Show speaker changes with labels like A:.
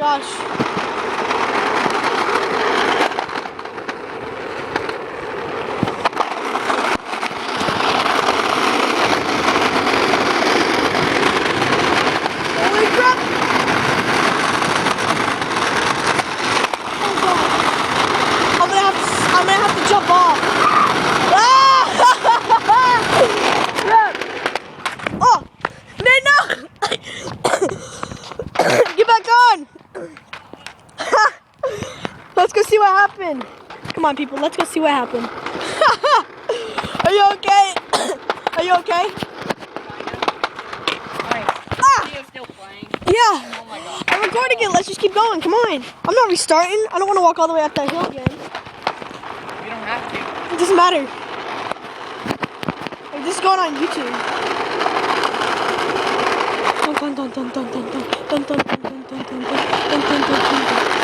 A: gosh. Holy crap! Oh god. I'm gonna have to jump off. Ah! Crap. Oh! No! Get back on! Let's go see what happened. Come on, people. Let's go see what happened. Are you okay? Are you okay?
B: Still playing?
A: Yeah.
B: Oh my god.
A: I'm recording it. Let's just keep going. Come on. I'm not restarting. I don't want to walk all the way up that hill again.
B: You don't have to.
A: It doesn't matter. Like, this is going on YouTube. Dun, dun, dun, dun, dun, dun, dun, dun, dun, dun, dun, dun, dun, dun, dun, dun, dun, dun.